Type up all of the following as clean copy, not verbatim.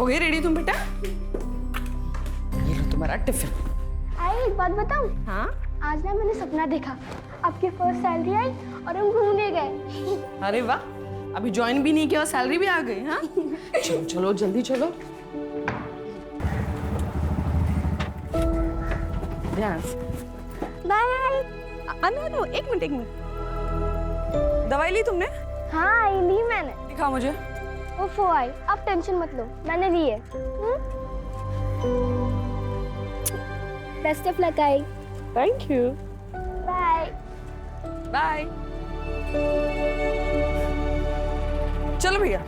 हो गई रेडी तुम बेटा? ये लो तुम्हारा टिफिन। आई एक बात बताऊं? हाँ? आज ना मैंने सपना देखा, आपकी फर्स्ट सैलरी आई और हम घूमने गए। अरे वाह, अभी ज्वाइन भी नहीं किया और सैलरी भी आ गई। हाँ चलो चलो जल्दी चलो। ध्यान से। बाय। नो, एक मिनट। दवाई ली तुमने? हाँ ली मैंने। दिखाओ मुझे। ओफो आई, आप टेंशन मत लो, मैंने ली है। Best of luck I. Thank you. Bye bye. चलो भैया।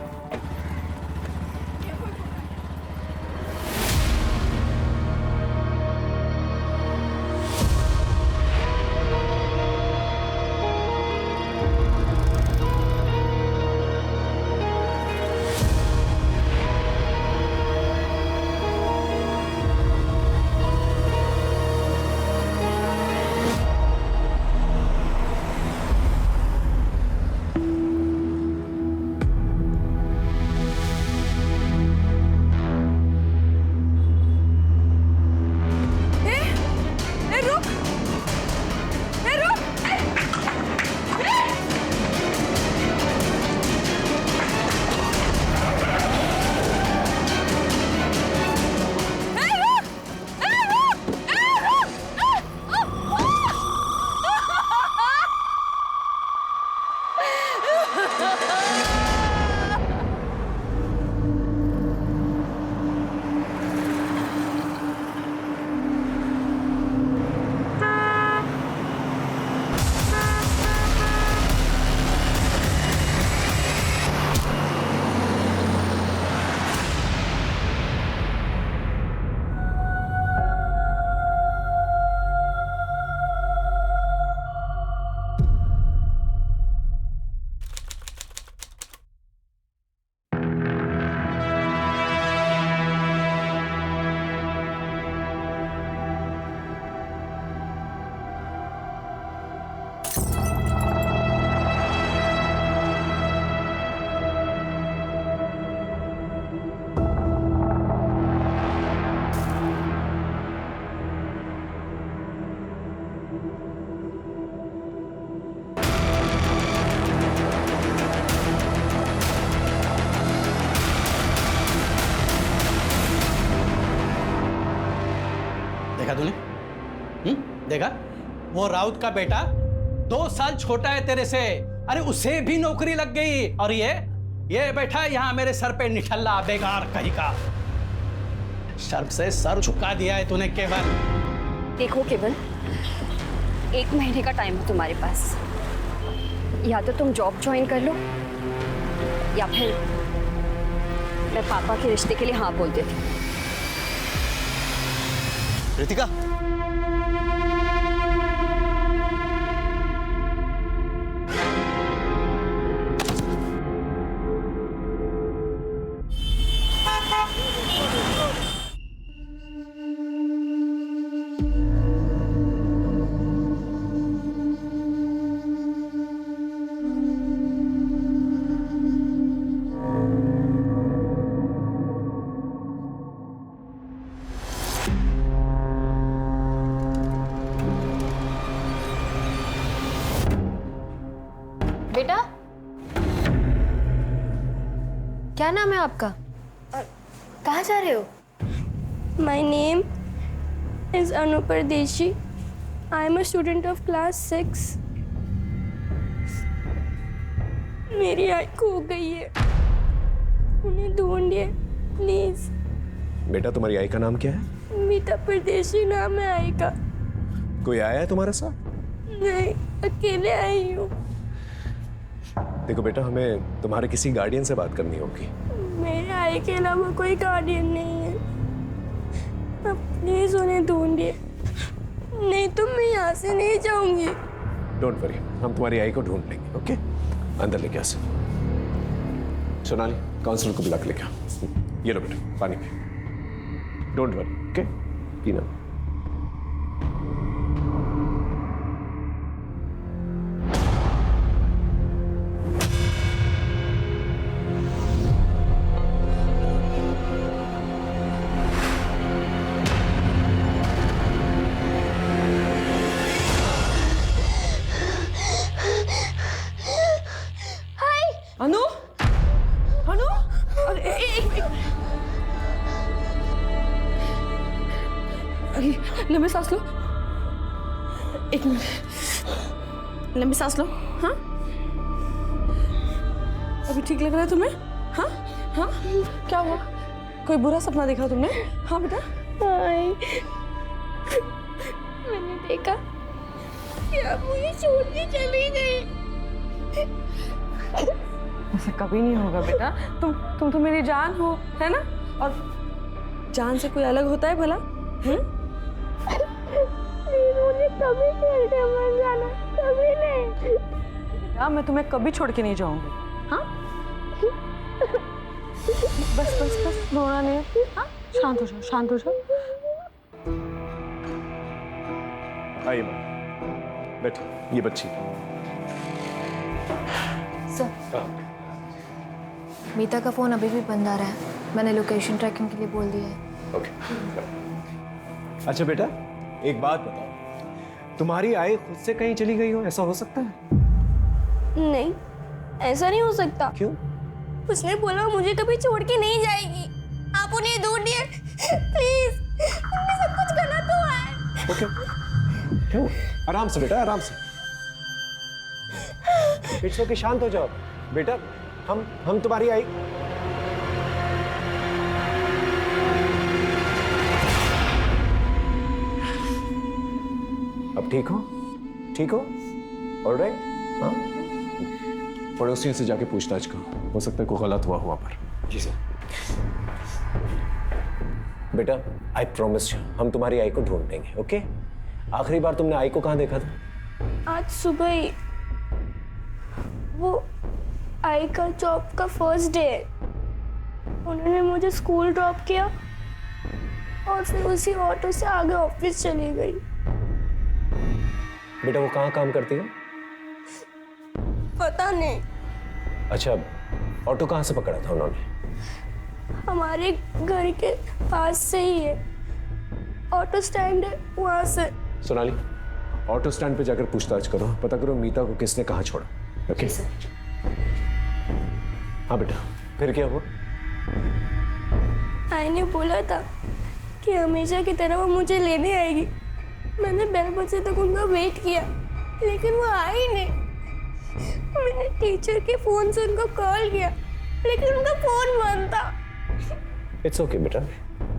देखा तूने? देखा? वो राउत का बेटा 2 साल छोटा है तेरे से, अरे उसे भी नौकरी लग गई, और ये बैठा यहाँ मेरे सर पे निठल्ला बेकार कहीं का। शर्म से सर झुका दिया है तूने केवल। देखो केवल, 1 महीने का टाइम है तुम्हारे पास, या तो तुम जॉब ज्वाइन कर लो या फिर मैं पापा के रिश्ते के लिए हाँ बोल देती हूँ। रितिका, बेटा, क्या नाम है आपका? कहाँ जा रहे हो? My name is Anu Pardeshi. I am a student of class 6. मेरी आई खो गई है, उन्हें ढूंढिए प्लीज। बेटा तुम्हारी आई का नाम क्या है? मीता परदेशी नाम है आई का। कोई आया है तुम्हारे साथ? नहीं, अकेले आई हूँ। देखो बेटा, हमें तुम्हारे किसी गार्डियन से बात करनी होगी। मेरे आई के अलावा कोई गार्डियन नहीं है, अब प्लीज उन्हें ढूंढिए, नहीं तो मैं यहाँ से नहीं जाऊंगी। डोंट वरी, हम तुम्हारी आई को ढूंढ लेंगे। ओके, अंदर लेके आ। सोनाली, काउंसलर को बुला के लेके आओ। ये लो बेटा, पानी पी। डोंट वरी, ओके, पीना। लंबी सांस लो, एक मिनट, लंबी सांस लो। हाँ, अभी ठीक लग रहा है तुम्हें? हाँ हाँ, क्या हुआ? कोई बुरा सपना देखा तुमने? हाँ बेटा। आई, मैंने देखा कि आप मुझे छोड़ के चली गई। ऐसा कभी नहीं होगा बेटा, तुम तो मेरी जान हो, है ना? और जान से कोई अलग होता है भला? मुझे कभी छोड़ के मत जाना, कभी नहीं। बेटा मैं तुम्हें कभी छोड़ के नहीं जाऊंगी। हाँ, बस बस बस, रोना नहीं है। हाँ, शांत हो जाओ, शांत हो जाओ। आइए मैम, बैठिए, ये बच्ची। सर, मीता का फोन अभी भी बंद आ रहा है। मैंने लोकेशन ट्रैकिंग के लिए बोल दिया है। ओके। अच्छा बेटा, एक बात बताओ, तुम्हारी आई खुद से कहीं चली गई हो, ऐसा हो सकता है? नहीं, ऐसा नहीं हो सकता। क्यों? उसने बोला मुझे कभी छोड़ के नहीं जाएगी। आप उन्हें ढूंढिए प्लीज, उनमें सब कुछ गलत हुआ है। ओके, क्यों? आराम से बेटा, आराम से। इट्स ओके, शांत हो जाओ बेटा। हम तुम्हारी आई। अब ठीक हो? ठीक हो? ऑलराइट? हाँ? पड़ोसियों से जाके पूछताछ करो, हो सकता है कोई गलत हुआ पर। जी सर। बेटा, आई प्रॉमिस यू, हम तुम्हारी आई को ढूंढ लेंगे, ओके? आखिरी बार तुमने आई को कहाँ देखा था? आज सुबह ही। वो आई का जॉब का फर्स्ट डे है। उन्होंने मुझे स्कूल ड्रॉप किया और फिर उसी ऑटो से आगे ऑफिस चली गई। बेटा वो कहाँ काम करती है? पता नहीं। अच्छा, ऑटो कहाँ से पकड़ा था उन्होंने? हमारे घर के पास से ही है, ऑटो स्टैंड है वहां से। सोनाली, ऑटो स्टैंड पे जाकर पूछताछ करो, पता करो मीता को किसने कहाँ छोड़ा, ओके? हाँ बेटा, फिर क्या हुआ? आई ने बोला था कि हमेशा की तरह वो मुझे लेने आएगी। मैंने 12 बजे तक उनका वेट किया, लेकिन वो आई नहीं। मैंने टीचर के फोन से उनको कॉल किया, लेकिन उनका फोन बंद था। इट्स ओके बेटा,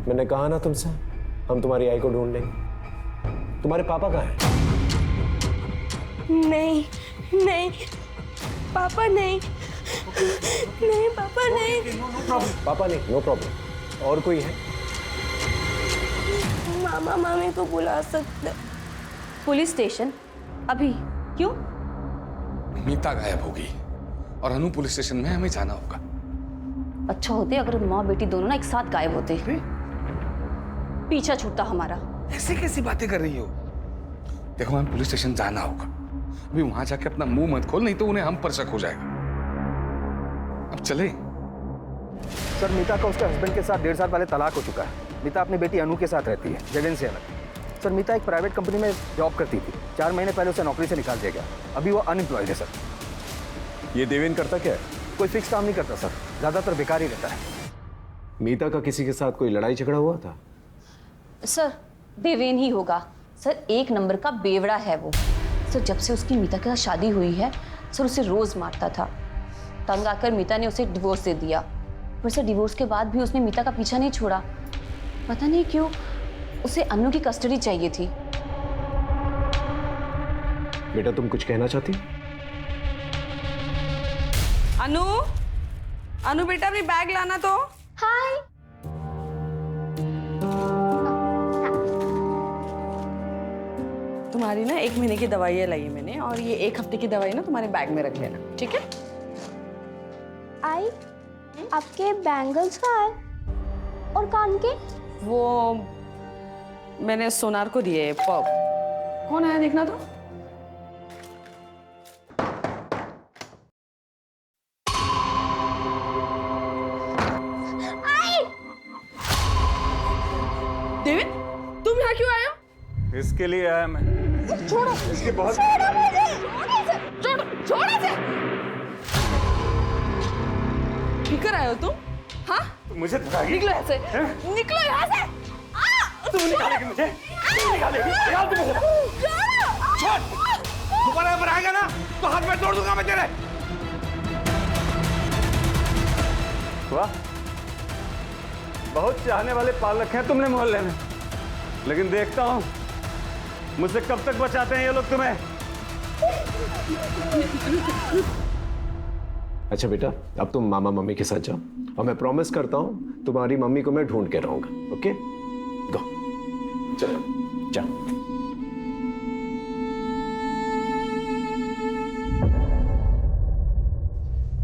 मैंने कहा ना तुमसे, हम तुम्हारी आई को ढूंढ लेंगे। तुम्हारे पापा कहाँ हैं? नहीं नहीं पापा नहीं, नहीं पापा नहीं। पापा नहीं, नो प्रॉब्लम। और कोई है? मामा मामी को बुला सकते। Police station? अभी? क्यों? मीता गायब होगी और अनु पुलिस स्टेशन में हमें जाना होगा। अच्छा होते अगर माँ बेटी दोनों ना एक साथ गायब होते, पीछा छूटता हमारा। ऐसे कैसी बातें कर रही हो? देखो हमें पुलिस स्टेशन जाना होगा। अभी वहां जाके अपना मुंह मत खोल, नहीं तो उन्हें हम पर शक हो जाएगा। अब चले। सर, मीता का उसके हस्बैंड के साथ 1.5 साल पहले तलाक हो चुका है। मीता अपनी बेटी अनु के साथ रहती है, जगन से अलग। सर, मीता एक प्राइवेट कंपनी में जॉब करती थी। 4 महीने पहले उसे नौकरी से निकाल दिया गया। अभी वो अनएम्प्लॉयड है सर। ये देवेन करता क्या है? कोई फिक्स काम नहीं करता सर, ज़्यादातर बेकार ही रहता है। मीता का किसी के साथ कोई लड़ाई झगड़ा हुआ था? सर, देवेन ही होगा। सर, 1 नंबर का बेवड़ा है वो। सर, जब से उसकी मीता के साथ शादी हुई है, सर उसे रोज मारता था। तंग आकर मीता ने उसे डिवोर्स दे दिया। पर सर, डिवोर्स के बाद भी उसने मीता का पीछा नहीं छोड़ा। पता नहीं क्यों उसे अनु की कस्टडी चाहिए थी। बेटा तुम कुछ कहना चाहती हो? अनु, अनु बेटा अपनी बैग लाना तो। हाय। तुम्हारी ना 1 महीने की दवाइयाँ लाई है मैंने, और ये 1 हफ्ते की दवाई ना तुम्हारे बैग में रख लेना, ठीक है? आई, आपके बैंगल्स कहाँ है और कान के? वो मैंने सोनार को दिए। कौन आया देखना तो। देविन, तुम यहाँ क्यों आए हो? इसके लिए आया मैं। छोड़ो, इसके बहुत छोड़ो मुझे, छोड़ो, छोड़ो इसे। फिकर आए हो तुम? हाँ? मुझे धराई। निकलो यहाँ से, निकलो यहाँ से। तुम निकालेगी मुझे, तुम निकालेगी, निकाल तुम मुझे। छोड़, दोबारा पर आएगा ना तो हाथ में तोड़ दूंगा मैं तेरे। वाह, बहुत चाहने वाले पाल रखे हैं तुमने मोहल्ले में, लेकिन देखता हूं मुझसे कब तक बचाते हैं ये लोग तुम्हें। अच्छा बेटा, अब तुम मामा मम्मी के साथ जाओ और मैं प्रॉमिस करता हूं तुम्हारी मम्मी को मैं ढूंढ के रहूंगा। ओके, गो, चलो जाओ।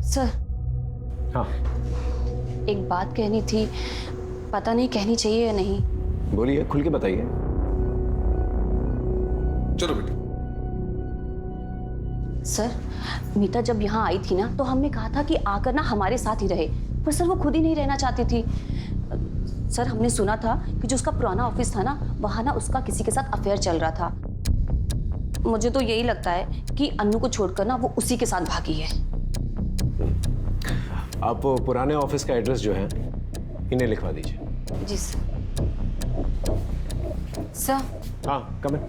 सर, हाँ एक बात कहनी थी, पता नहीं कहनी चाहिए या नहीं। बोलिए, खुल के बताइए। चलो बेटा। सर, मीता जब यहाँ आई थी ना तो हमने कहा था कि आकर ना हमारे साथ ही रहे, पर सर वो खुद ही नहीं रहना चाहती थी। सर, हमने सुना था कि जो उसका पुराना ऑफिस था ना, वहाँ ना उसका किसी के साथ अफेयर चल रहा था। मुझे तो यही लगता है कि अन्नू को छोड़कर ना वो उसी के साथ भागी है। आप पुराने ऑफिस का एड्रेस जो है इन्हें लिखवा दीजिए। जी सर। सर, हाँ, कम इन।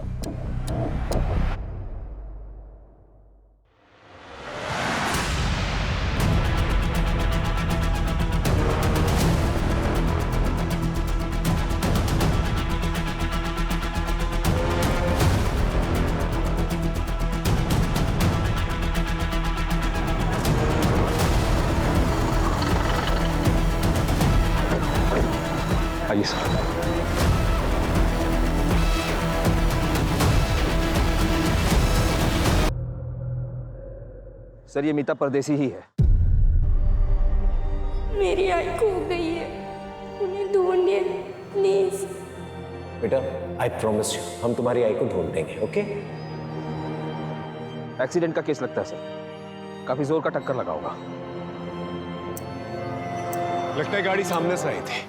आइए सर। सर, ये मीता परदेसी ही है। मेरी आई खो गई है, उन्हें ढूंढिए प्लीज। बेटा, आई प्रॉमिस यू, हम तुम्हारी आई को ढूंढ देंगे। ओके? एक्सीडेंट का केस लगता है सर, काफी जोर का टक्कर लगा होगा। लगता है गाड़ी सामने से आई थी।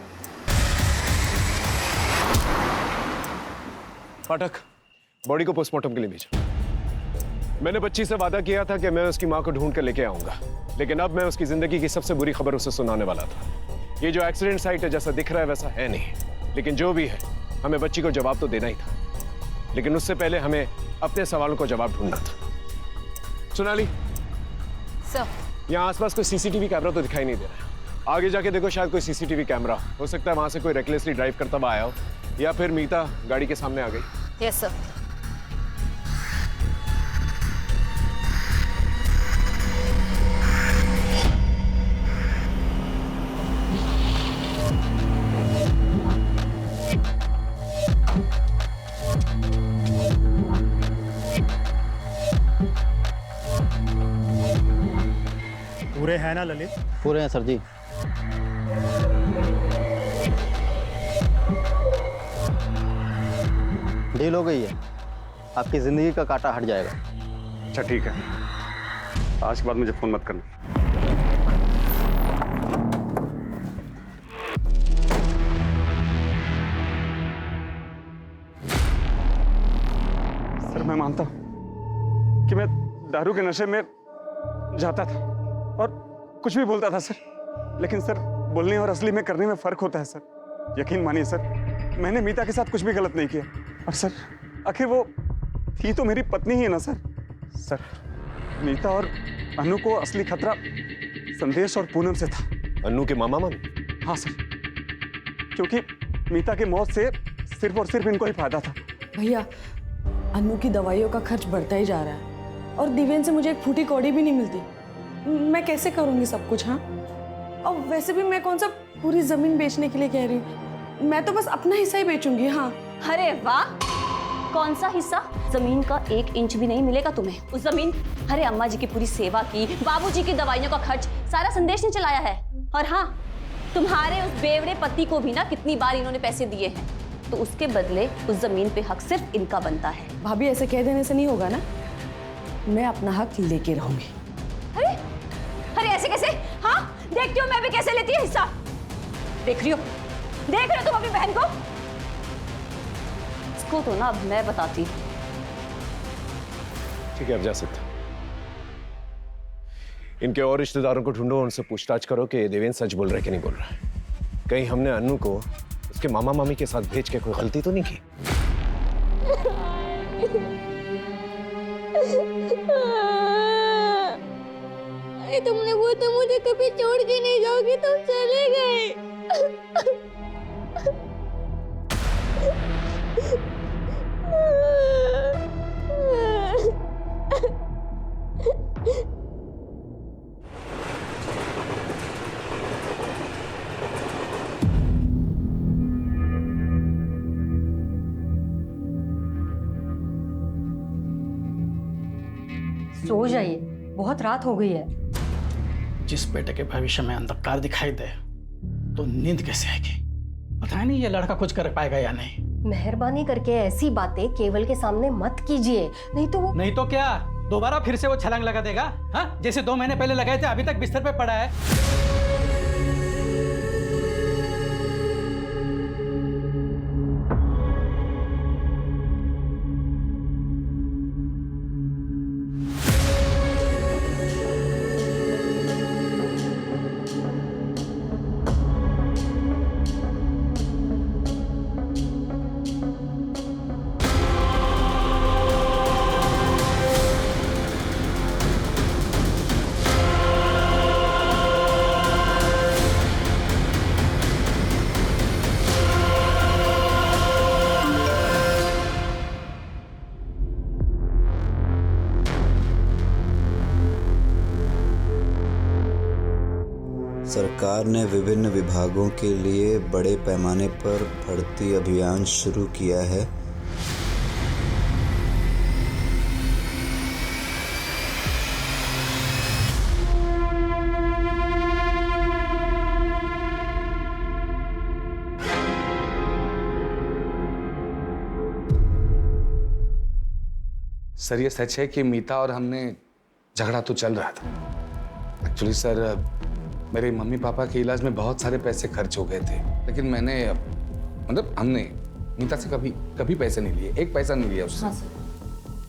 फाटक, बॉडी को पोस्टमार्टम के लिए भेजा। मैंने बच्ची से वादा किया था कि मैं उसकी मां को ढूंढ कर लेके आऊंगा, लेकिन अब मैं उसकी जिंदगी की सबसे बुरी खबर उसे सुनाने वाला था। ये जो एक्सीडेंट साइट है, जैसा दिख रहा है वैसा है नहीं, लेकिन जो भी है हमें बच्ची को जवाब तो देना ही था, लेकिन उससे पहले हमें अपने सवालों को जवाब ढूंढना था। सोनाली सर, यहाँ आसपास कोई सीसीटीवी कैमरा तो दिखाई नहीं दे रहा है। आगे जाके देखो, शायद कोई सीसीटीवी कैमरा हो सकता है वहां से कोई रेकलेसली ड्राइव करता हुआ आया हो, या फिर मीता गाड़ी के सामने आ गई। Yes sir. पूरे हैं ना ललित? पूरे हैं सर जी। डील हो गई है, आपकी जिंदगी का कांटा हट जाएगा। अच्छा ठीक है, आज के बाद मुझे फोन मत करना। सर, मैं मानता हूं कि मैं दारू के नशे में जाता था और कुछ भी बोलता था सर, लेकिन सर बोलने और असली में करने में फर्क होता है सर। यकीन मानिए सर, मैंने मीता के साथ कुछ भी गलत नहीं किया, और सर आखिर वो थी तो मेरी पत्नी ही है ना सर। सर, मीता और अनु को असली खतरा संदेश और पूनम से था। अन्नू के मामा मामी? हाँ सर, क्योंकि मीता की मौत से सिर्फ और सिर्फ इनको ही फायदा था। भैया, अन्नू की दवाइयों का खर्च बढ़ता ही जा रहा है और दिव्यन से मुझे एक फूटी कौड़ी भी नहीं मिलती। मैं कैसे करूंगी सब कुछ? हाँ, और वैसे भी मैं कौन सा पूरी जमीन बेचने के लिए कह रही हूँ, मैं तो बस अपना हिस्सा ही बेचूंगी। हाँ। अरे वाह, कौन सा हिस्सा? जमीन का 1 इंच भी नहीं मिलेगा तुम्हें उस जमीन। अरे अम्मा जी की पूरी सेवा की, बाबूजी की दवाइयों का खर्च सारा संदेश ने चलाया है। और हाँ, तुम्हारे उस बेवड़े पति को भी ना कितनी बार इन्होंने पैसे दिए हैं, तो उसके बदले उस जमीन पे हक सिर्फ इनका बनता है। भाभी, ऐसे कह देने से नहीं होगा ना, मैं अपना हक लेके रहूंगी। अरे अरे ऐसे कैसे? हाँ, देखती हो मैं भी कैसे लेती है हिस्सा। देख रही हो तुम अपनी बहन को? इसको तो ना अब मैं बताती। ठीक है, अब जा सकते। इनके और रिश्तेदारों को ढूंढो, उनसे पूछताछ करो कि देवेंद्र सच बोल रहा है कि नहीं बोल रहा है। कहीं हमने अन्नू को उसके मामा मामी के साथ भेज के कोई गलती तो नहीं की? अरे तुमने वो तो मुझे कभी छोड़ के नहीं जाओगी, तुम चले गए। सो जाइए, बहुत रात हो गई है। जिस बेटे के भविष्य में अंधकार दिखाई दे तो नींद कैसे आएगी? पता नहीं ये लड़का कुछ कर पाएगा या नहीं। मेहरबानी करके ऐसी बातें केवल के सामने मत कीजिए, नहीं तो वो नहीं तो क्या दोबारा फिर से वो छलांग लगा देगा? हाँ, जैसे 2 महीने पहले लगाए थे, अभी तक बिस्तर पे पड़ा है। सरकार ने विभिन्न विभागों के लिए बड़े पैमाने पर भर्ती अभियान शुरू किया है। सर ये सच है कि मीता और हमने झगड़ा तो चल रहा था। एक्चुअली सर मेरे मम्मी पापा के इलाज में बहुत सारे पैसे खर्च हो गए थे, लेकिन मैंने मतलब हमने मीता से कभी पैसे नहीं लिए, एक पैसा नहीं लिया उससे।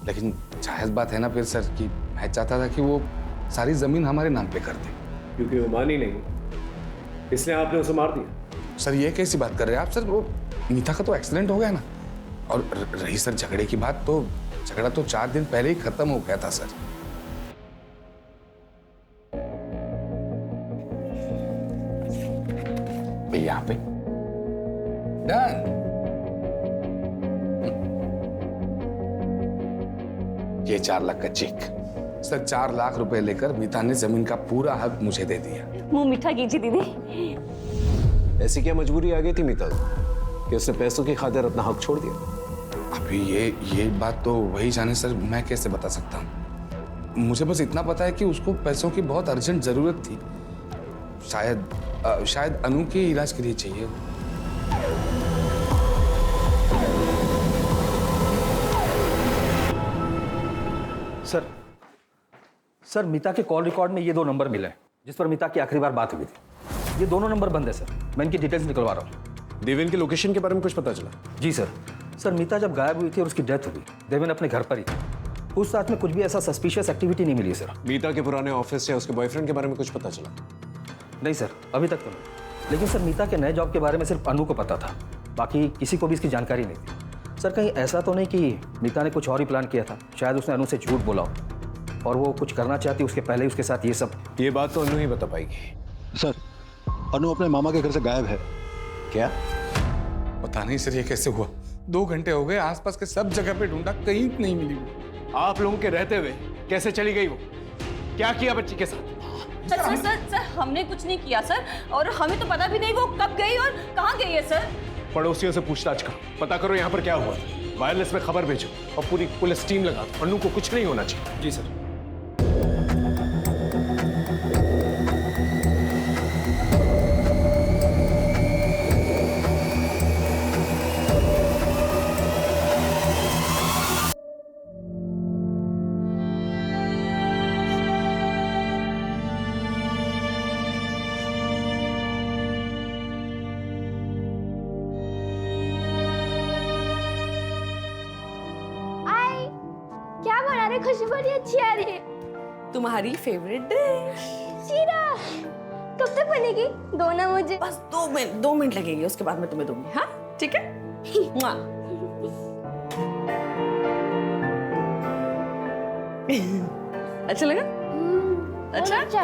लेकिन जायज बात है ना फिर सर कि मैं चाहता था कि वो सारी जमीन हमारे नाम पे कर दे। क्योंकि वो मानी नहीं, इसलिए आपने उसे मार दिया। सर ये कैसी बात कर रहे हैं आप? सर वो मीता का तो एक्सीडेंट हो गया ना, और रही सर झगड़े की बात, तो झगड़ा तो 4 दिन पहले ही खत्म हो गया था सर। यहाँ पे डन। ये 4 लाख का चेक। सर 4 लाख रुपए लेकर मीता ने जमीन का पूरा हक मुझे दे दिया। मुंह मीठा कीजिए दीदी। ऐसी क्या मजबूरी आ गई थी मीता कि उसने पैसों की खातिर अपना हक छोड़ दिया? अभी ये बात तो वही जाने सर, मैं कैसे बता सकता हूँ। मुझे बस इतना पता है कि उसको पैसों की बहुत अर्जेंट जरूरत थी। शायद अनु के इलाज के लिए चाहिए। सर मीता के कॉल रिकॉर्ड में ये 2 नंबर मिले हैं जिस पर मीता की आखिरी बार बात हुई थी। ये दोनों नंबर बंद है सर, मैं इनकी डिटेल्स निकलवा रहा हूँ। देवेन की लोकेशन के बारे में कुछ पता चला? जी सर मीता जब गायब हुई थी और उसकी डेथ हुई, देवेन अपने घर पर ही था। उस साथ में कुछ भी ऐसा सस्पिशियस एक्टिविटी नहीं मिली सर। मीता के पुराने ऑफिस या उसके बॉयफ्रेंड के बारे में कुछ पता चला? नहीं सर, अभी तक तो नहीं। लेकिन सर मीता के नए जॉब के बारे में सिर्फ अनु को पता था, बाकी किसी को भी इसकी जानकारी नहीं थी। सर कहीं ऐसा तो नहीं कि मीता ने कुछ और ही प्लान किया था? शायद उसने अनु से झूठ बोला हो और वो कुछ करना चाहती उसके पहले ही उसके साथ ये सब। ये बात तो अनु ही बता पाएगी। सर अनु अपने मामा के घर से गायब है। क्या? पता नहीं सर ये कैसे हुआ। 2 घंटे हो गए, आसपास के सब जगह पे ढूंढा, कहीं नहीं मिली वो। आप लोगों के रहते हुए कैसे चली गई वो? क्या किया बच्ची के साथ? सर हमने कुछ नहीं किया सर, और हमें तो पता भी नहीं वो कब गई और कहाँ गई है सर। पड़ोसियों से पूछताछ करो, पता करो यहाँ पर क्या हुआ। वायरलेस में खबर भेजो और पूरी पुलिस टीम लगा दो। अनु को कुछ नहीं होना चाहिए। जी सर। क्या बना रहे? खुशबू बड़ी अच्छी आ रही है। तुम्हारी फेवरेट डिश शीरा। कब तक बनेगी? दो ना मुझे। बस 2 मिनट लगेंगे, उसके बाद मैं तुम्हें दूंगी। हाँ ठीक है। मुआ। अच्छा लगा? अच्छा।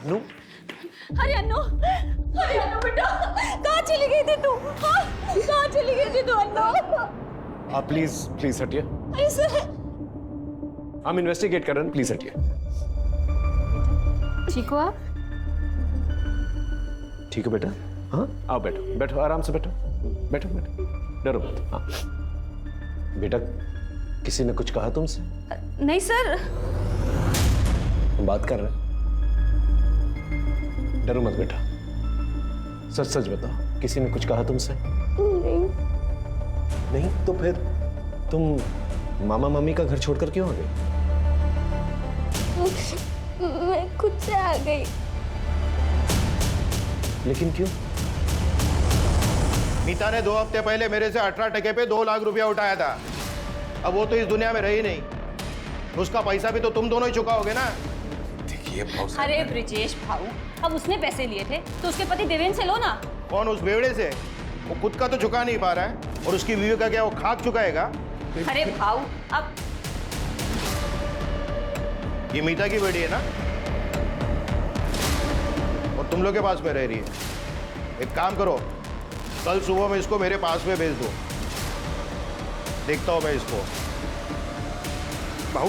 अनु, अरे अन्नू बेटा, कहाँ चली गई थी तू? हाँ? कहाँ चली गई थी तू अन्नू? आप प्लीज हटिए। अरे सर, हम इन्वेस्टिगेट कर रहे हैं, प्लीज हटिए। ठीक हो आप? ठीक है बेटा। हाँ आओ, बैठो बैठो, आराम से बैठो, बैठो बैठो, डरो मत। हाँ बेटा, किसी ने कुछ कहा तुमसे? नहीं सर। हम बात कर रहे हैं, डरो मत बेटा, सच सच बताओ, किसी ने कुछ कहा तुमसे? नहीं। नहीं तो फिर तुम मामा मम्मी का घर छोड़कर क्यों आ गई? मैं खुद से आ गई। लेकिन क्यों? मीता ने 2 हफ्ते पहले मेरे से 18 टके पे 2 लाख रुपया उठाया था। अब वो तो इस दुनिया में रही नहीं, उसका पैसा भी तो तुम दोनों ही चुकाओगे ना। देखिए अरे ब्रिजेश भाऊ, अब उसने पैसे लिए थे तो उसके पति देवेंद्र से लो ना। कौन? उस बेवड़े से? वो खुद का तो चुका नहीं पा रहा है, और उसकी बीवी का क्या वो खाक चुकाएगा? अरे भाऊ, अब ये मीता की बेटी है ना, और तुम लोग के पास में रह रही है। एक काम करो, कल सुबह में इसको मेरे पास में भेज दो, देखता हूं मैं इसको। भाऊ,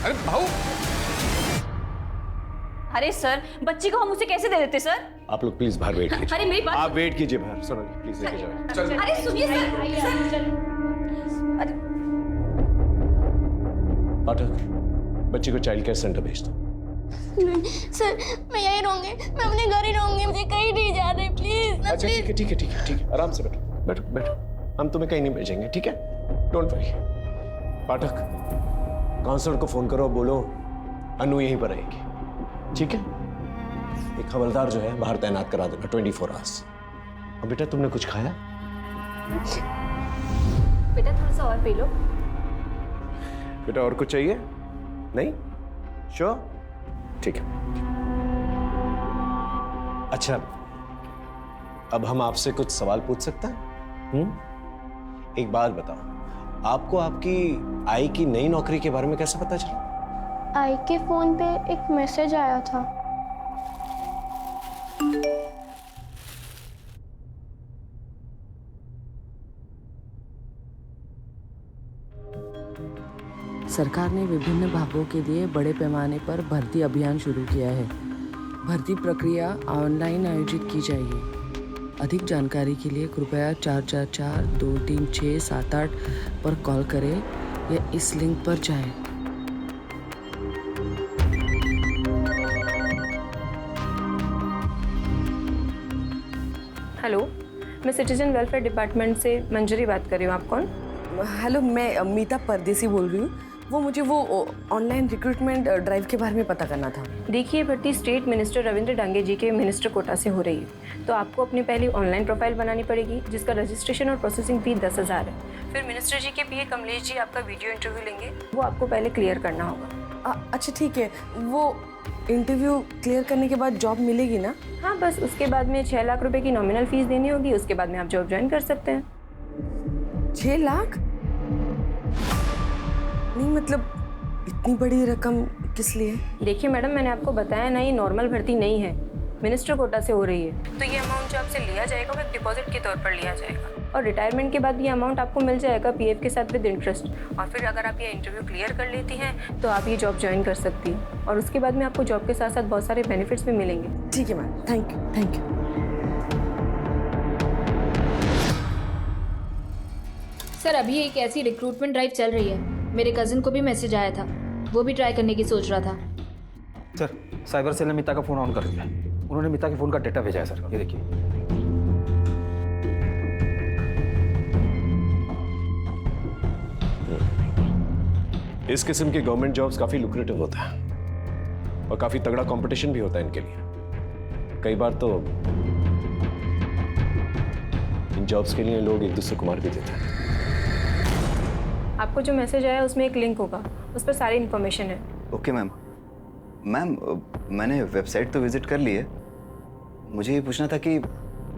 अरे भाऊ, अरे सर, बच्ची को हम उसे कैसे दे देते सर? आप लोग प्लीज बाहर वेट कीजिए। अरे मेरी बात, आप वेट कीजिए बाहर, सुनो प्लीज लेके जाओ। अरे सुनिए सर। अरे पाठक, बच्ची को चाइल्ड केयर सेंटर भेज दो। नहीं सर, मैं यहीं रहूंगी, मैं अपने घर ही रहूंगी, मुझे कहीं नहीं जाना, प्लीज। अच्छा ठीक है ठीक है ठीक है ठीक है, आराम से बैठो बैठो बैठो, हम तुम्हें कहीं नहीं भेजेंगे, ठीक है? Don't worry. पाठक, काउंसलर को फोन करो, बोलो अनु यहीं पर रहेगी, ठीक है? एक हवलदार जो है बाहर तैनात करा देना 24 आवर्स। अब बेटा, तुमने कुछ खाया? बेटा थोड़ा सा और पी लो। बेटा और कुछ चाहिए? नहीं? श्योर? ठीक है। अच्छा, अब हम आपसे कुछ सवाल पूछ सकते हैं? एक बात बताओ, आपको आपकी आई की नई नौकरी के बारे में कैसे पता चला? आई के फोन पे एक मैसेज आया था। सरकार ने विभिन्न भागों के लिए बड़े पैमाने पर भर्ती अभियान शुरू किया है। भर्ती प्रक्रिया ऑनलाइन आयोजित की जाएगी। अधिक जानकारी के लिए कृपया 444-236-78 पर कॉल करें या इस लिंक पर जाएं। हेलो, मैं सिटीजन वेलफेयर डिपार्टमेंट से मंजरी बात कर रही हूँ। आप कौन? हेलो, मैं मीता परदेसी बोल रही हूँ। वो मुझे वो ऑनलाइन रिक्रूटमेंट ड्राइव के बारे में पता करना था। देखिए, भर्ती स्टेट मिनिस्टर रविंद्र डांगे जी के मिनिस्टर कोटा से हो रही है, तो आपको अपनी पहली ऑनलाइन प्रोफाइल बनानी पड़ेगी, जिसका रजिस्ट्रेशन और प्रोसेसिंग फी 10,000 है। फिर मिनिस्टर जी के पीए कमलेश जी आपका वीडियो इंटरव्यू लेंगे, वो आपको पहले क्लियर करना होगा। अच्छा ठीक है, वो इंटरव्यू क्लियर करने के बाद जॉब मिलेगी ना? हाँ, बस उसके बाद में 6 लाख रुपए की नॉमिनल फीस देनी होगी, उसके बाद में आप जॉब ज्वाइन कर सकते हैं। 6 लाख? नहीं मतलब इतनी बड़ी रकम किस लिए? देखिए मैडम, मैंने आपको बताया ना, ये नॉर्मल भर्ती नहीं है, मिनिस्टर कोटा से हो रही है, तो ये अमाउंट जो आपसे लिया जाएगा वो एक डिपॉजिट के तौर पर लिया जाएगा, और रिटायरमेंट के बाद ये अमाउंट आपको मिल जाएगा पीएफ के साथ विद इंटरेस्ट। और फिर अगर आप ये इंटरव्यू क्लियर कर लेती हैं तो आप ये जॉब ज्वाइन कर सकती हैं, और उसके बाद में आपको जॉब के साथ साथ बहुत सारे बेनिफिट्स भी मिलेंगे। ठीक है ma'am, thank you thank you. Sir, अभी एक ऐसी रिक्रूटमेंट ड्राइव चल रही है, मेरे कजिन को भी मैसेज आया था, वो भी ट्राई करने की सोच रहा था। सर, साइबर सेल ने मीता का फ़ोन ऑन कर दिया है। उन्होंने मीता के फ़ोन का डेटा भेजा है सर, ये देखिए। इस किस्म की गवर्नमेंट जॉब्स काफी लुक्रेटिव होता है और काफी तगड़ा कंपटीशन भी होता है इनके लिए। कई बार तो इन जॉब्स के लिए लोग एक दूसरे को मार भी देते हैं। आपको जो मैसेज आया उसमें एक लिंक होगा, उस पर सारी इन्फॉर्मेशन है। Okay ma'am. मैम मैंने वेबसाइट तो विजिट कर ली है। मुझे ये पूछना था कि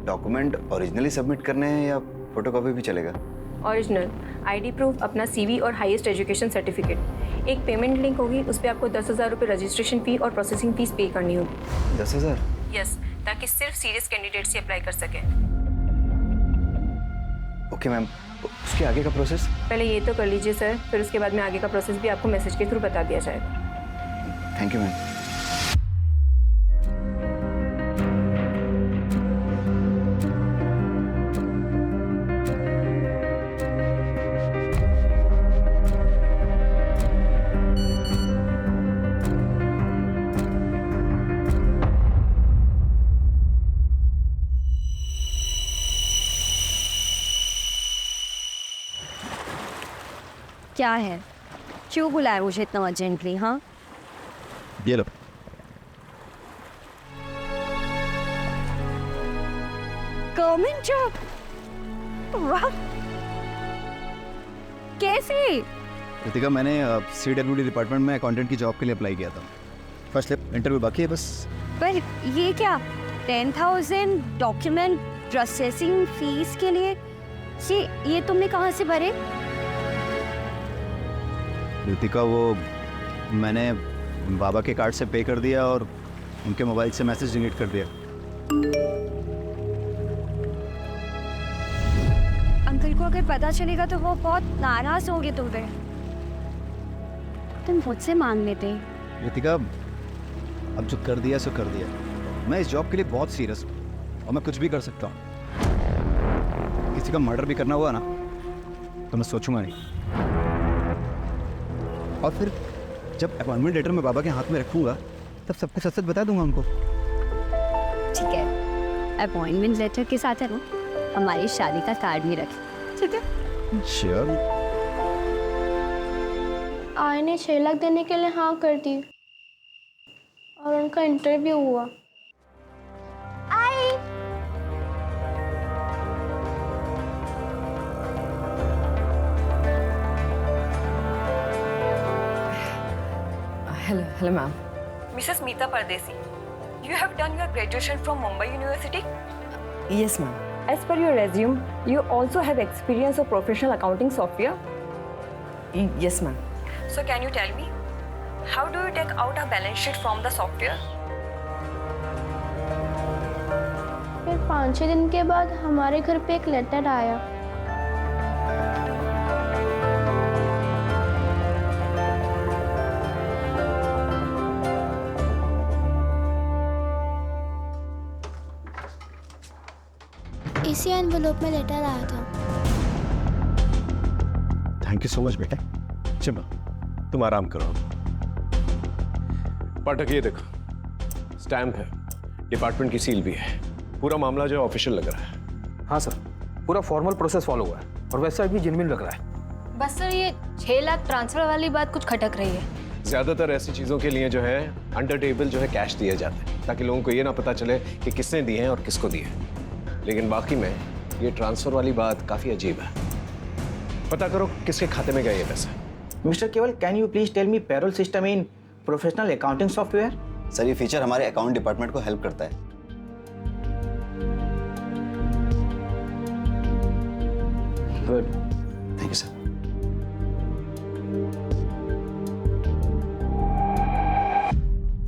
डॉक्यूमेंट ओरिजिनली सबमिट करने हैं या फोटोकॉपी भी चलेगा? ओरिजिनल, आईडी प्रूफ, अपना सीवी और हाईएस्ट एजुकेशन सर्टिफिकेट। एक पेमेंट लिंक होगी, उस पर आपको 10,000 रुपये रजिस्ट्रेशन फ़ी और प्रोसेसिंग फीस पे करनी होगी। 10,000? यस, ताकि सिर्फ सीरियस कैंडिडेट्स ही अप्लाई कर सकें। ओके मैम, उसके आगे का प्रोसेस? पहले ये तो कर लीजिए सर, फिर उसके बाद में आगे का प्रोसेस भी आपको मैसेज के थ्रू बता दिया जाएगा। Thank you ma'am. क्या है, क्यों बुलाया मुझे इतना अर्जेंटली? हाँ, ये लो। Government job? वाह, कैसे? रितिका, मैंने CWD डिपार्टमेंट में अकाउंटेंट की जॉब के लिए अप्लाई किया था। फर्स्ट इंटरव्यू बाकी है बस। पर ये क्या, 10,000 डॉक्यूमेंट प्रोसेसिंग फीस के लिए? ये तुमने कहाँ से भरे? रितिका, वो मैंने बाबा के कार्ड से पे कर दिया और उनके मोबाइल से मैसेज डिलीट कर दिया। अंकल को अगर पता चलेगा तो वो बहुत नाराज होंगे तुम पे। तुम मुझसे मांग लेते। रितिका, अब जो कर दिया सो कर दिया। मैं इस जॉब के लिए बहुत सीरियस हूँ और मैं कुछ भी कर सकता हूँ। किसी का मर्डर भी करना हुआ ना तो मैं सोचूंगा नहीं। और फिर जब अपॉइंटमेंट लेटर मैं बाबा के हाथ में रखूंगा तब सबको सच सच बता दूंगा उनको। ठीक है, अपॉइंटमेंट लेटर के साथ है ना हमारी शादी का कार्ड भी रखें, ठीक है? श्योर। आई ने 6 लाख देने के लिए हाँ कर दी और उनका इंटरव्यू हुआ। आई हेलो मैम। मिसेस मीता परदेसी, you have done your graduation from Mumbai University? Yes ma'am. As per your resume, you also have experience of professional accounting software. Yes ma'am. So can you tell me, how do you take out a balance sheet from the software? फिर 5-6 दिन के बाद हमारे घर पे एक letter आया। इसी एनवेलोप में लेटर आया था। थैंक यू सो मच बेटा। चलो तुम आराम करो। पाठक, ये देखो, स्टैम्प है, डिपार्टमेंट की सील भी है। पूरा मामला जो ऑफिशियल लग रहा है। हाँ सर, पूरा फॉर्मल प्रोसेस फॉलो हुआ है और वेबसाइट भी जेन्युइन लग रहा है। बस सर, ये 6 लाख ट्रांसफर वाली बात कुछ खटक रही है। ज्यादातर ऐसी चीजों के लिए जो है अंडर टेबल जो है कैश दिए जाते हैं ताकि लोगों को ये ना पता चले कि किसने दिए हैं और किसको दिए हैं। लेकिन बाकी में ये ट्रांसफर वाली बात काफी अजीब है। पता करो किसके खाते में गए ये पैसे। Mister Keval, can you please tell me payroll system in professional accounting software? Sir, ये फीचर हमारे अकाउंट डिपार्टमेंट को हेल्प करता है। Good, thank you sir.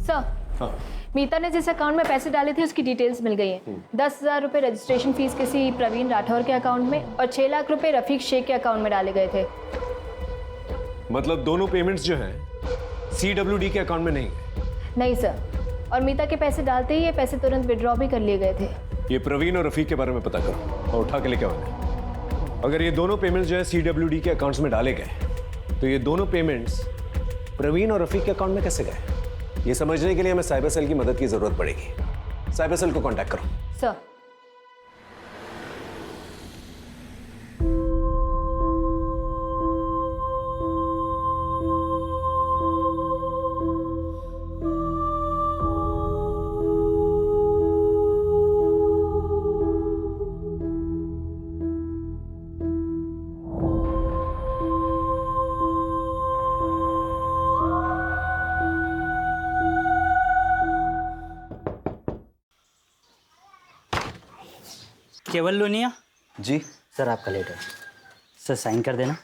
Sir, Meeta ने जिस अकाउंट में पैसे डाले थे उसकी डिटेल्स मिल गई हैं। 10,000 रुपये रजिस्ट्रेशन फीस किसी प्रवीण राठौर के अकाउंट में और 6 लाख रुपए रफीक शेख के अकाउंट में डाले गए थे। मतलब दोनों पेमेंट्स जो हैं CWD के अकाउंट में नहीं गए? नहीं सर, और मीता के पैसे डालते ही ये पैसे तुरंत विड्रॉ भी कर लिए गए थे। ये प्रवीण और रफीक के बारे में पता करो और उठा के लेके आओ। अगर ये दोनों पेमेंट्स जो है CWD के अकाउंट्स में डाले गए तो ये दोनों पेमेंट्स प्रवीण और रफीक के अकाउंट में कैसे गए? ये समझने के लिए हमें साइबर सेल की मदद की जरूरत पड़ेगी। साइबर सेल को कांटेक्ट करो। सर, केवल लोनिया जी सर, आपका लेटर सर, साइन कर देना।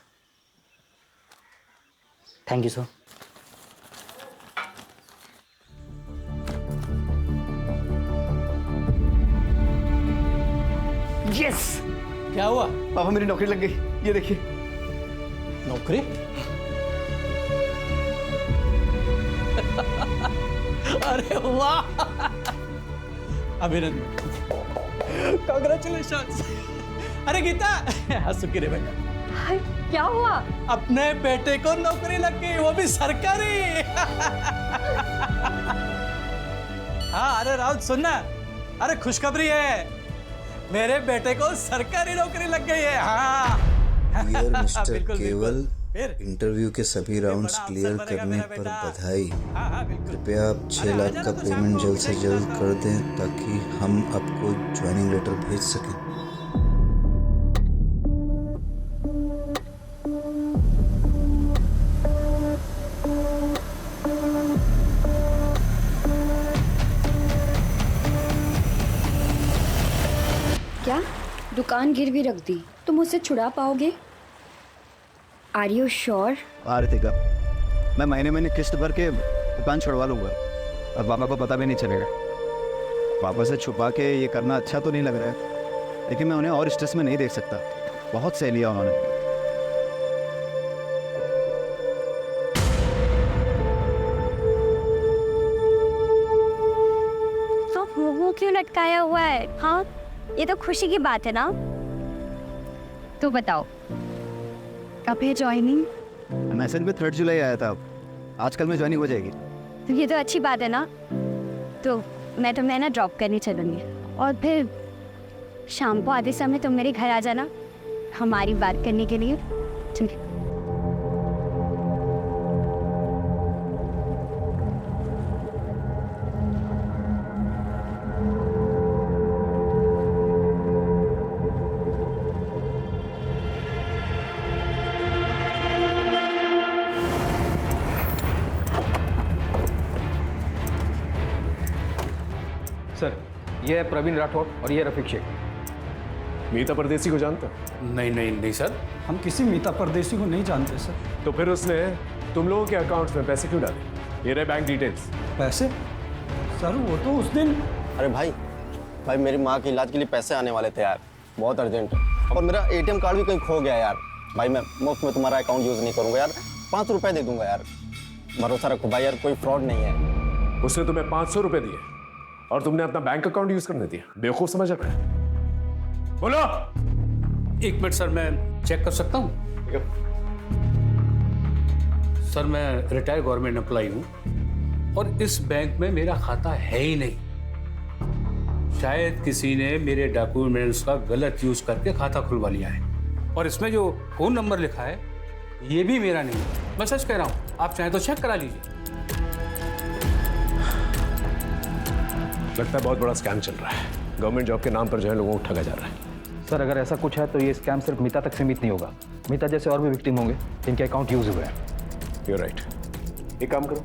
Thank you sir. यस। क्या हुआ? पापा मेरी नौकरी लग गई, ये देखिए। नौकरी? अरे वाह, अभिनंदन, कांग्रेचुलेशन। अरे गीता, हंसू रे बेटा। क्या हुआ? अपने बेटे को नौकरी लग गई, वो भी सरकारी। हाँ, अरे राउत सुनना, अरे खुशखबरी है, मेरे बेटे को सरकारी नौकरी लग गई है। हाँ डियर मिस्टर बिल्कुल, केवल, फिर? इंटरव्यू के सभी राउंड्स क्लियर करने पर बधाई। कृपया आप 6 लाख का पेमेंट जल्द से जल्द कर दें ताकि हम आपको ज्वाइनिंग लेटर भेज सकें। क्या दुकान गिरवी रख दी? तुम मुझसे छुड़ा पाओगे? Are you sure? आरतिका, मैं महीने किस्त भर के दुकान छुड़वा लूंगा और पापा को पता भी नहीं चलेगा। पापा से छुपा के ये करना अच्छा तो नहीं लग रहा है, लेकिन मैं उन्हें और स्ट्रेस में नहीं देख सकता। बहुत सह लिया उन्होंने। तो वो क्यों लटकाया हुआ है? हाँ, ये तो खुशी की बात है ना। तो बताओ, कब है ज्वाइनिंग? मैसेज में 3 जुलाई आया था, आजकल में ज्वाइनिंग हो जाएगी। तो ये तो अच्छी बात है ना। तो मैं तुम्हें ना ड्रॉप करने चलूँगी और फिर शाम को आधे समय तुम मेरे घर आ जाना हमारी बात करने के लिए। ठीक है? सर, ये है प्रवीण राठौर और ये रफीक शेख। मीता परदेसी को जानते हो? नहीं नहीं नहीं सर, हम किसी मीता परदेसी को नहीं जानते सर। तो फिर उसने तुम लोगों के अकाउंट्स में पैसे क्यों डाले? ये रहे बैंक डिटेल्स। पैसे? सर वो तो उस दिन। अरे भाई मेरी माँ के इलाज के लिए पैसे आने वाले थे यार, बहुत अर्जेंट है। और मेरा ATM कार्ड भी कहीं खो गया यार। भाई मैं मुफ्त में तुम्हारा अकाउंट यूज़ नहीं करूँगा यार, 5 रुपये दे दूंगा यार। भरोसा रखो भाई यार, कोई फ्रॉड नहीं है। उसने तुम्हें 500 रुपये दिए और तुमने अपना बैंक अकाउंट यूज करने दिया? बेवकूफ समझ रहा है? बोलो। 1 मिनट सर, मैं चेक कर सकता हूँ? सर, मैं रिटायर्ड गवर्नमेंट एम्प्लॉई हूँ और इस बैंक में मेरा खाता है ही नहीं। शायद किसी ने मेरे डॉक्यूमेंट्स का गलत यूज करके खाता खुलवा लिया है और इसमें जो फोन नंबर लिखा है ये भी मेरा नहीं है। मैं सच कह रहा हूँ, आप चाहें तो चेक करा लीजिए। लगता है बहुत बड़ा स्कैम चल रहा है। गवर्नमेंट जॉब के नाम पर जो है लोगों को ठगा जा रहा है। सर, अगर ऐसा कुछ है तो ये स्कैम सिर्फ मीता तक सीमित नहीं होगा। मीता जैसे और भी विक्टिम होंगे जिनके अकाउंट यूज हुए हैं। You're right. एक काम करो,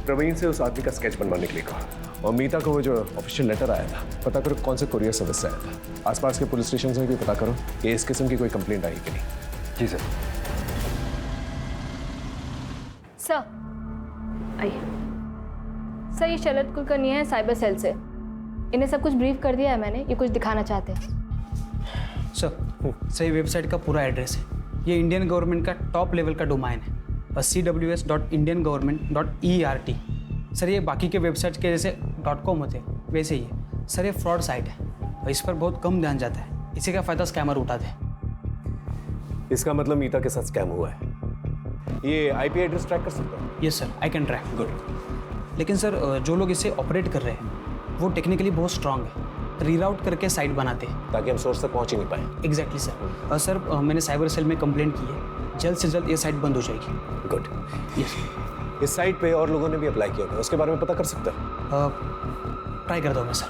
प्रवीण से उस आदमी का स्केच बनवाने के लिए कहो और मीता को वो जो ऑफिशियल लेटर आया था पता करो कौन से कुरियर सर्विस से आया था। आसपास के पुलिस स्टेशन में भी पता करो कि इस किस्म की कोई कंप्लेंट आई कि नहीं। जी सर। सर आइए। सर, ये शरद कुलकर्णी है साइबर सेल से। इन्हें सब कुछ ब्रीफ कर दिया है मैंने, ये कुछ दिखाना चाहते हैं। सर, सही वेबसाइट का पूरा एड्रेस है। ये इंडियन गवर्नमेंट का टॉप लेवल का डोमाइन है, बस cws.indiangovernment.ert। सर, ये बाकी के वेबसाइट के जैसे .com होते हैं वैसे ही है। सर, ये फ्रॉड साइट है और इस पर बहुत कम ध्यान जाता है। इसी का फ़ायदा स्कैमर उठाते हैं। इसका मतलब मीता के साथ स्कैम हुआ है। ये IP एड्रेस ट्रैक कर सकते हो? Yes sir, I can track. Good. लेकिन सर, जो लोग इसे ऑपरेट कर रहे हैं वो टेक्निकली बहुत स्ट्रांग है, रीराउट करके साइट बनाते हैं ताकि हम सोर्स तक पहुंच ही नहीं पाए। Exactly sir. सर, मैंने साइबर सेल में कंप्लेंट की है, जल्द से जल्द ये साइट बंद हो जाएगी। गुड। यस। इस साइट पे और लोगों ने भी अप्लाई किया था, उसके बारे में पता कर सकते हो? ट्राई करता हूँ मैं सर।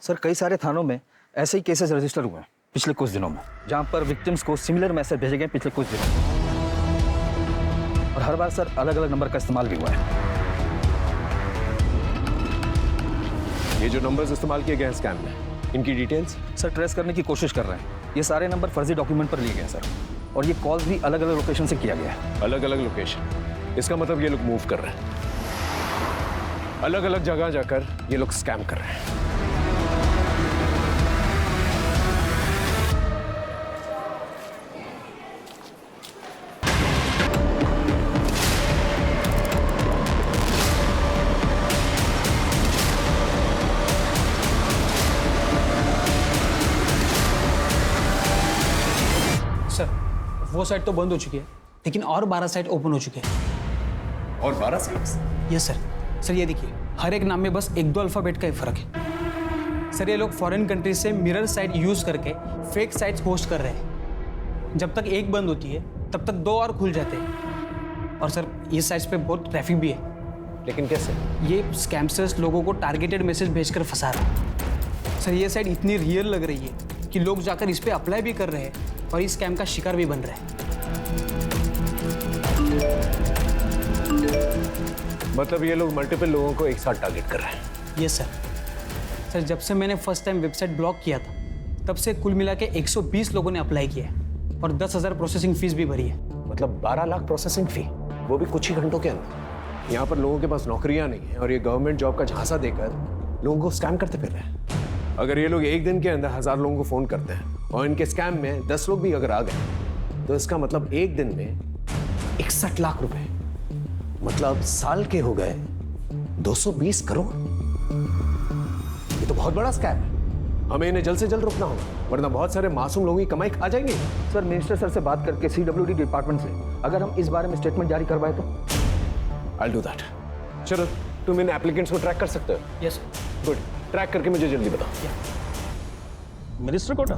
सर, कई सारे थानों में ऐसे ही केसेस रजिस्टर हुए हैं पिछले कुछ दिनों में, जहां पर विक्टिम्स को सिमिलर मैसेज भेजे गए पिछले कुछ दिनों में। और हर बार सर अलग अलग नंबर का इस्तेमाल भी हुआ है। ये जो नंबर्स इस्तेमाल किए गए हैं स्कैम में, इनकी डिटेल्स सर ट्रेस करने की कोशिश कर रहे हैं। ये सारे नंबर फर्जी डॉक्यूमेंट पर लिए गए हैं सर, और ये कॉल्स भी अलग अलग लोकेशन से किया गया है। अलग अलग लोकेशन, इसका मतलब ये लोग मूव कर रहे हैं, अलग अलग जगह जाकर ये लोग स्कैम कर रहे हैं। सर वो साइट तो बंद हो चुकी है, लेकिन और 12 साइट ओपन हो चुके हैं। और 12 साइट्स? Yes sir. सर ये देखिए, हर एक नाम में बस 1-2 अल्फ़ाबेट का ही फर्क है। सर ये लोग फॉरेन कंट्रीज से मिरर साइट यूज़ करके फेक साइट्स होस्ट कर रहे हैं। जब तक एक बंद होती है तब तक 2 और खुल जाते हैं। और सर ये साइट्स पे बहुत ट्रैफिक भी है। लेकिन कैसे? ये स्कैमस्टर्स लोगों को टारगेटेड मैसेज भेजकर फंसा रहे हैं। सर ये साइट इतनी रियल लग रही है कि लोग जाकर इस पर अप्लाई भी कर रहे हैं और इस स्कैम का शिकार भी बन रहे हैं। मतलब ये लोग मल्टीपल लोगों को एक साथ टारगेट कर रहे हैं? Yes sir. सर जब से मैंने फर्स्ट टाइम वेबसाइट ब्लॉक किया था तब से कुल मिला के 120 लोगों ने अप्लाई किया है और 10,000 प्रोसेसिंग फीस भी भरी है। मतलब 12 लाख प्रोसेसिंग फी, वो भी कुछ ही घंटों के अंदर। यहाँ पर लोगों के पास नौकरियां नहीं है और ये गवर्नमेंट जॉब का झांसा देकर लोगों को स्कैम करते फिर रहे हैं। अगर ये लोग एक दिन के अंदर 1000 लोगों को फोन करते हैं और इनके स्कैम में 10 लोग भी अगर आ गए तो इसका मतलब एक दिन में 61 लाख रुपए, मतलब साल के हो गए 220 करोड़। ये तो बहुत बड़ा स्कैम है। हमें इन्हें जल्द से जल्द रोकना होगा, वरना बहुत सारे मासूम लोगों की कमाई खा जाएंगे। सर मिनिस्टर सर से बात करके CWD डिपार्टमेंट से अगर हम इस बारे में स्टेटमेंट जारी करवाए तो। I'll do that. चलो तुम इन एप्लीकेंट्स को ट्रैक कर सकते हो? यस। गुड, ट्रैक करके मुझे जल्दी बताओ। मिनिस्टर कोटा?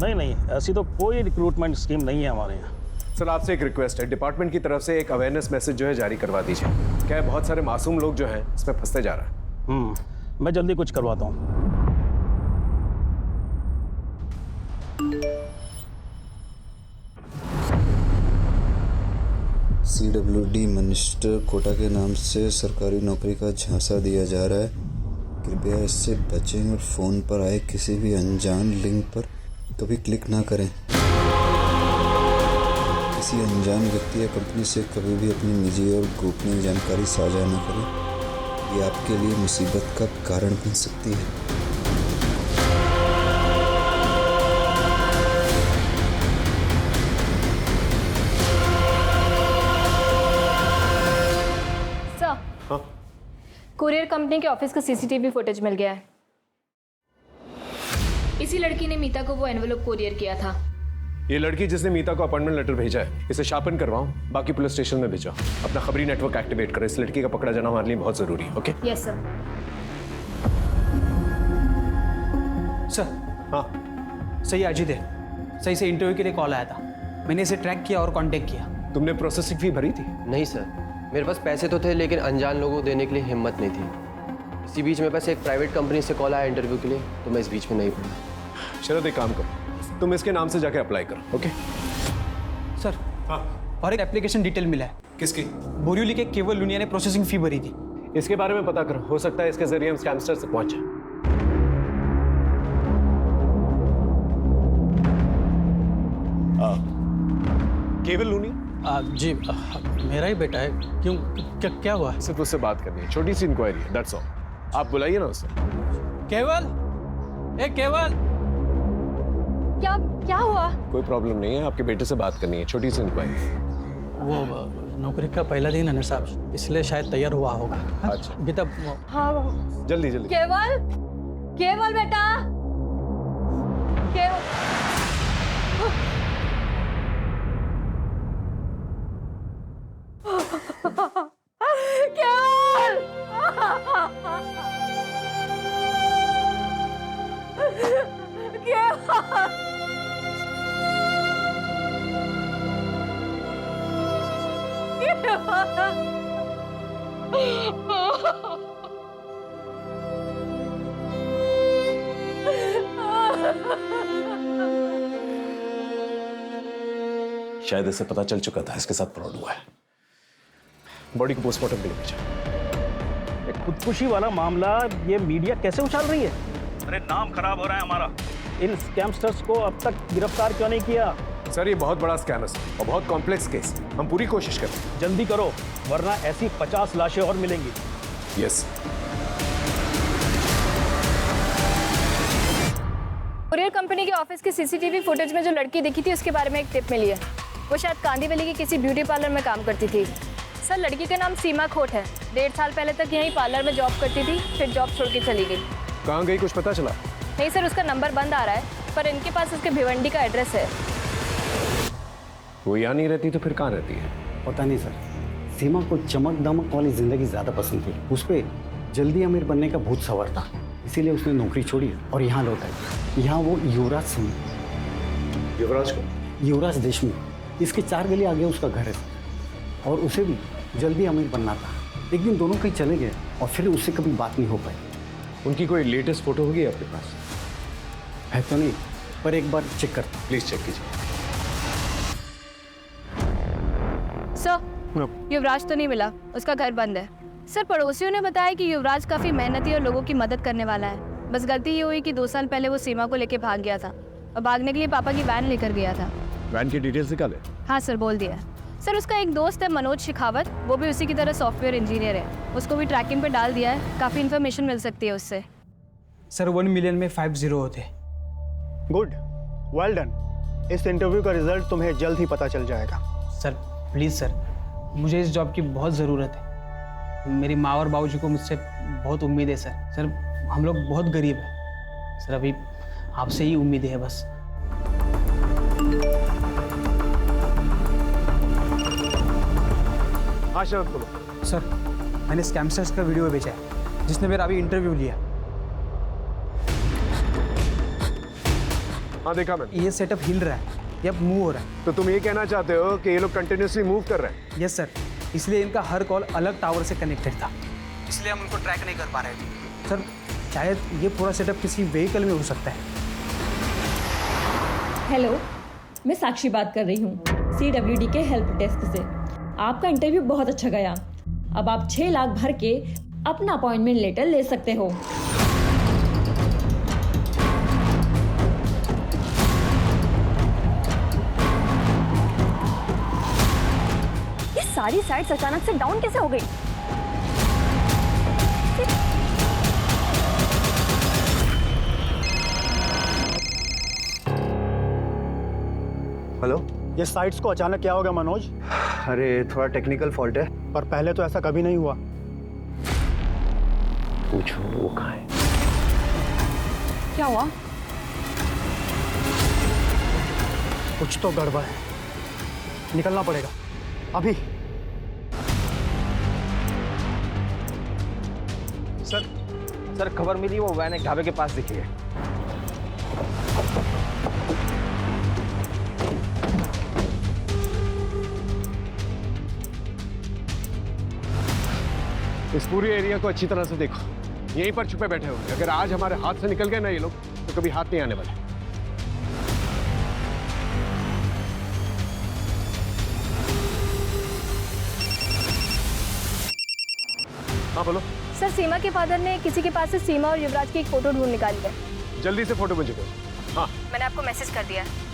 नहीं, ऐसी तो कोई रिक्रूटमेंट स्कीम नहीं है हमारे यहाँ। सर आपसे एक रिक्वेस्ट है, डिपार्टमेंट की तरफ से एक अवेयरनेस मैसेज जो है जारी करवा दीजिए। क्या है, बहुत सारे मासूम लोग जो हैं इसमें फंसते जा रहे हैं। मैं जल्दी कुछ करवाता हूँ। CWD मिनिस्टर कोटा के नाम से सरकारी नौकरी का झांसा दिया जा रहा है। कृपया इससे बचें और फ़ोन पर आए किसी भी अनजान लिंक पर कभी क्लिक ना करें। किसी अनजान व्यक्ति या कंपनी से कभी भी अपनी निजी और गोपनीय जानकारी साझा न करें। ये आपके लिए मुसीबत का कारण बन सकती है। कुरियर कंपनी के ऑफिस का CCTV फुटेज मिल गया है। इसी लड़की ने मीता को वो एनवेलप कुरियर किया था। ये लड़की जिसने मीता को अपॉइंटमेंट लेटर भेजा है, इसे शार्पन करवाओ, बाकी पुलिस स्टेशन में भेजो। अपना खबरी नेटवर्क एक्टिवेट करो। इस लड़की का पकड़ा जाना हमारे लिए बहुत जरूरी है। ओके? Yes sir. सर हाँ सही अजीत है, सही से इंटरव्यू के लिए कॉल आया था। मैंने इसे ट्रैक किया और कांटेक्ट किया। तुमने प्रोसेसिंग फी भरी थी? नहीं सर, मेरे पास पैसे तो थे लेकिन अनजान लोगों को देने के लिए हिम्मत नहीं थी। इसी बीच में बस एक प्राइवेट कंपनी से कॉल आया इंटरव्यू के लिए, तो मैं इस बीच में नहीं पड़ा। शरद एक काम करो, तुम इसके नाम से जाके अप्लाई करो। Okay sir? हाँ। और एक एप्लीकेशन डिटेल मिला है। किसकी? बोरिवली के केवल लुनिया ने प्रोसेसिंग फी भरी थी। इसके बारे में पता करो, हो सकता है इसके जरिए हम स्कैमस्टर से पहुंच जाए। केवल लूनिया? जी मेरा ही बेटा है। क्यों, क्या हुआ? सिर्फ उससे बात करनी है, छोटी सी इंक्वायरी है, दैट्स ऑल। आप बुलाइए ना उसे। केवल, केवल, क्या हुआ? कोई प्रॉब्लम नहीं है, आपके बेटे से बात करनी है, छोटी सी इंक्वायरी। वो नौकरी का पहला दिन है ना साहब, इसलिए शायद तैयार हुआ होगा। अच्छा बेटा। हाँ जल्दी। केवल बेटा, शायद इसे पता चल चुका था इसके साथ फ्रॉड हुआ है। बॉडी को पोस्टमार्टम के लिए भेजा। खुदकुशी वाला मामला ये मीडिया कैसे उछाल रही है? अरे नाम खराब हो रहा है हमारा। इन स्कैमस्टर्स को अब तक गिरफ्तार क्यों नहीं किया? सर ये बहुत बड़ा स्कैम है और बहुत कॉम्प्लेक्स केस, हम पूरी कोशिश करें। जल्दी करो वरना ऐसी 50 लाशें और मिलेंगी। यस। कुरियर कंपनी के ऑफिस की सीसीटीवी फुटेज में जो लड़की दिखी थी उसके बारे में एक टिप मिली है। वो शायद कांदीवली की किसी ब्यूटी पार्लर में काम करती थी। सर लड़की का नाम सीमा खोट है। 1.5 साल पहले तक यहीं पार्लर में जॉब करती थी, फिर जॉब छोड़ के चली गई। कहाँ गई कुछ पता चला? नहीं सर, उसका नंबर बंद आ रहा है, पर इनके पास उसके भिवंडी का एड्रेस है। वो यहाँ नहीं रहती तो फिर कहाँ रहती है? पता नहीं सर, सीमा को चमक दमक वाली जिंदगी ज़्यादा पसंद थी। उस पर जल्दी अमीर बनने का भूत सवार था, इसीलिए उसने नौकरी छोड़ी और यहाँ लौट आई। यहाँ वो युवराज सिंह, युवराज को? युवराज देशमुख, इसके 4 गली आगे उसका घर है और उसे भी जल्दी अमीर बनना था। एक दिन दोनों कहीं चले गए और फिर उससे कभी बात नहीं हो पाई। उनकी कोई लेटेस्ट फोटो होगी आपके पास? है तो नहीं, पर एक बार चेक करता। प्लीज चेक कीजिए। सर युवराज तो नहीं मिला, उसका घर बंद है। सर पड़ोसियों ने बताया कि युवराज काफ़ी मेहनती और लोगों की मदद करने वाला है। बस गलती ये हुई कि 2 साल पहले वो सीमा को लेके भाग गया था और भागने के लिए पापा की वैन लेकर गया था। वैन की डिटेल्स निकाले? हाँ सर, बोल दिया। सर उसका एक दोस्त है मनोज शेखावत, वो भी उसी की तरह सॉफ्टवेयर इंजीनियर है। उसको भी ट्रैकिंग पे डाल दिया है, काफ़ी इन्फॉर्मेशन मिल सकती है उससे। सर 1 मिलियन में 5 0 होते। Good, well done. इस इंटरव्यू का रिजल्ट तुम्हें जल्द ही पता चल जाएगा। सर प्लीज़ सर, मुझे इस जॉब की बहुत ज़रूरत है। मेरी माँ और बाबूजी को मुझसे बहुत उम्मीद है सर। सर हम लोग बहुत गरीब हैं सर, अभी आपसे ही उम्मीद है बस। हाँ शरद बोलो। सर मैंने स्कैमस्टर्स का वीडियो भेजा है जिसने मेरा अभी इंटरव्यू लिया। हाँ देखा मैंने। ये सेटअप हिल रहा है, ये अब मूव हो रहा है। तो तुम ये कहना चाहते हो कि ये लोग कंटिन्यूसली मूव कर रहे हैं? यस सर, इसलिए इनका हर कॉल अलग टावर से कनेक्टेड था, इसलिए हम उनको ट्रैक नहीं कर पा रहे थे। सर शायद ये पूरा सेटअप किसी व्हीकल में हो सकता है। हेलो, मैं साक्षी बात कर रही हूँ CWD के हेल्प डेस्क से। आपका इंटरव्यू बहुत अच्छा गया। अब आप 6 लाख भर के अपना अपॉइंटमेंट लेटर ले सकते हो। ये सारी साइट्स अचानक से डाउन कैसे हो गई? हेलो, ये साइट्स को अचानक क्या होगा मनोज? अरे थोड़ा टेक्निकल फॉल्ट है। पर पहले तो ऐसा कभी नहीं हुआ। पूछो वो कहाँ है? क्या हुआ? कुछ तो गड़बड़ है, निकलना पड़ेगा अभी। सर खबर मिली, वो वैन एक ढाबे के पास दिखी है। इस पूरे एरिया को अच्छी तरह से देखो, यहीं पर छुपे बैठे होंगे। अगर आज हमारे हाथ से निकल गए ना ये लोग तो कभी हाथ नहीं आने वाले। हाँ बोलो। सर सीमा के फादर ने किसी के पास से सीमा और युवराज की एक फ़ोटो ढूंढ निकाली है। जल्दी से फोटो मुझे भेजो। हाँ मैंने आपको मैसेज कर दिया है।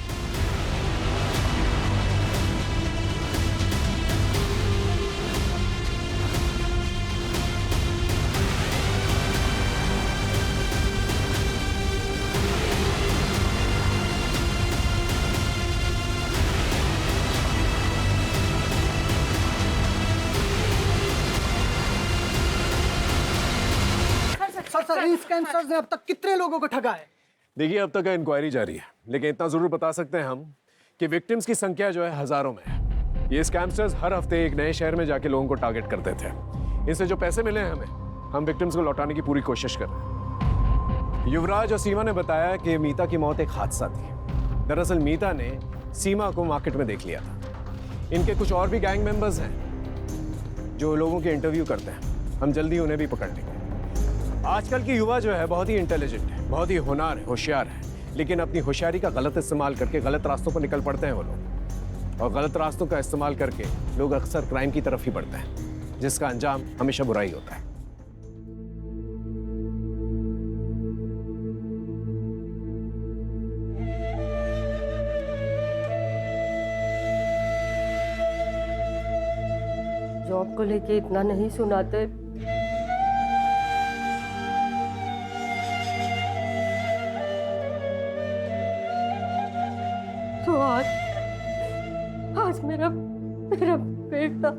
सर इन स्कैमस्टर्स ने अब तक कितने लोगों को ठगा है? देखिए अब तक इंक्वायरी जारी है, लेकिन इतना जरूर बता सकते हैं हम कि विक्टिम्स की संख्या जो है हजारों में है। ये स्कैमस्टर्स हर हफ्ते एक नए शहर में जाके लोगों को टारगेट करते थे। इनसे जो पैसे मिले हैं हमें, हम विक्टिम्स को लौटाने की पूरी कोशिश कर रहे हैं। युवराज और सीमा ने बताया कि मीता की मौत एक हादसा थी। दरअसल मीता ने सीमा को मार्केट में देख लिया था। इनके कुछ और भी गैंग मेंबर्स हैं जो लोगों के इंटरव्यू करते हैं। हम जल्दी उन्हें भी पकड़ लेंगे। आजकल की युवा जो है बहुत ही इंटेलिजेंट है, बहुत ही होनहार है, होशियार है, लेकिन अपनी होशियारी का गलत इस्तेमाल करके गलत रास्तों पर निकल पड़ते हैं वो लोग। और गलत रास्तों का इस्तेमाल करके लोग अक्सर क्राइम की तरफ ही बढ़ते हैं, जिसका अंजाम हमेशा बुराई होता है। जॉब को लेके इतना नहीं सुनाते। तो आज मेरा बेटा